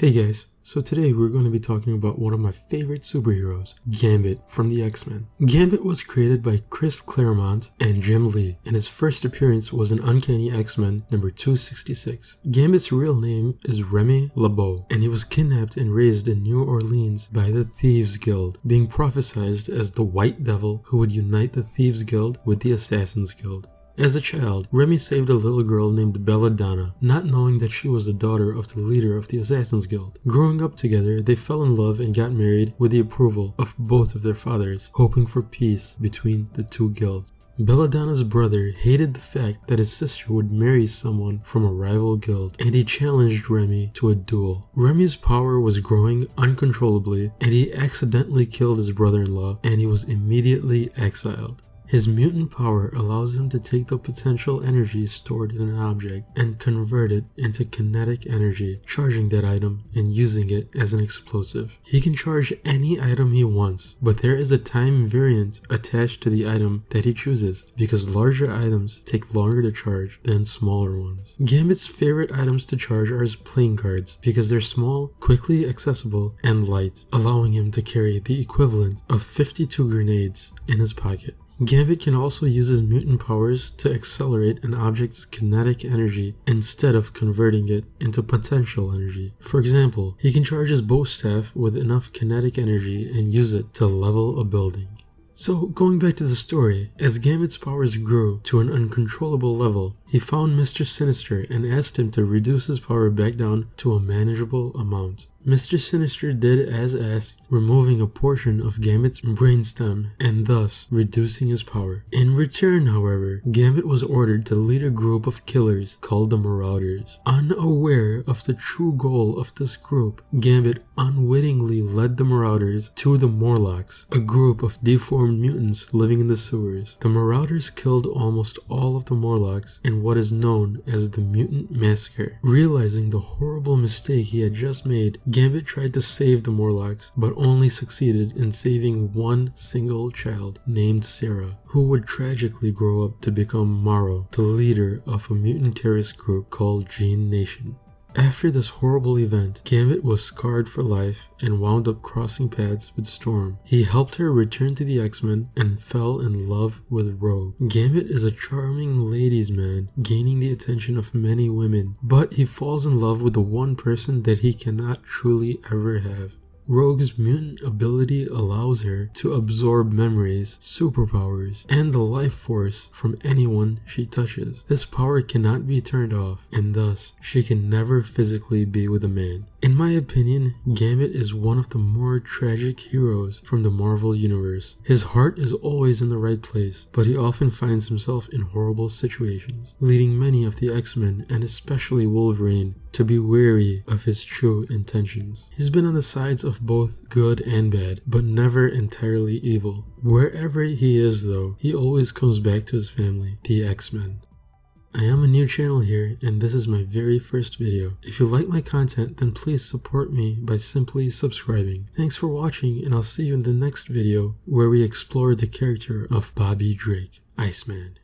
Hey guys, so today we're going to be talking about one of my favorite superheroes, Gambit from the X-Men. Gambit was created by Chris Claremont and Jim Lee, and his first appearance was in Uncanny X-Men number 266. Gambit's real name is Remy LeBeau, and he was kidnapped and raised in New Orleans by the Theives Guild, being prophesized as the White Devil who would unite the Theives Guild with the Assassin's Guild. As a child, Remy saved a little girl named Bella Donna, not knowing that she was the daughter of the leader of the Assassin's Guild. Growing up together, they fell in love and got married with the approval of both of their fathers, hoping for peace between the two guilds. Bella Donna's brother hated the fact that his sister would marry someone from a rival guild, and he challenged Remy to a duel. Remy's power was growing uncontrollably, and he accidentally killed his brother-in-law, and he was immediately exiled. His mutant power allows him to take the potential energy stored in an object and convert it into kinetic energy, charging that item and using it as an explosive. He can charge any item he wants, but there is a time variant attached to the item that he chooses, because larger items take longer to charge than smaller ones. Gambit's favorite items to charge are his playing cards, because they're small, quickly accessible, and light, allowing him to carry the equivalent of 52 grenades in his pocket. Gambit can also use his mutant powers to accelerate an object's kinetic energy instead of converting it into potential energy. For example, he can charge his bow staff with enough kinetic energy and use it to level a building. So, going back to the story, as Gambit's powers grew to an uncontrollable level, he found Mr. Sinister and asked him to reduce his power back down to a manageable amount. Mr. Sinister did as asked, removing a portion of Gambit's brainstem and thus reducing his power. In return, however, Gambit was ordered to lead a group of killers called the Marauders. Unaware of the true goal of this group, Gambit unwittingly led the Marauders to the Morlocks, a group of deformed mutants living in the sewers. The Marauders killed almost all of the Morlocks in what is known as the Mutant Massacre. Realizing the horrible mistake he had just made, Gambit tried to save the Morlocks, but only succeeded in saving one single child named Sarah, who would tragically grow up to become Morrow, the leader of a mutant terrorist group called Gene Nation. After this horrible event, Gambit was scarred for life and wound up crossing paths with Storm. He helped her return to the X-Men and fell in love with Rogue. Gambit is a charming ladies' man, gaining the attention of many women, but he falls in love with the one person that he cannot truly ever have. Rogue's mutant ability allows her to absorb memories, superpowers, and the life force from anyone she touches. This power cannot be turned off, and thus, she can never physically be with a man. In my opinion, Gambit is one of the more tragic heroes from the Marvel Universe. His heart is always in the right place, but he often finds himself in horrible situations, leading many of the X-Men, and especially Wolverine, to be wary of his true intentions. He's been on the sides of both good and bad, but never entirely evil. Wherever he is though, he always comes back to his family, the X-Men. I am a new channel here, and this is my very first video. If you like my content, then please support me by simply subscribing. Thanks for watching, and I'll see you in the next video where we explore the character of Bobby Drake, Iceman.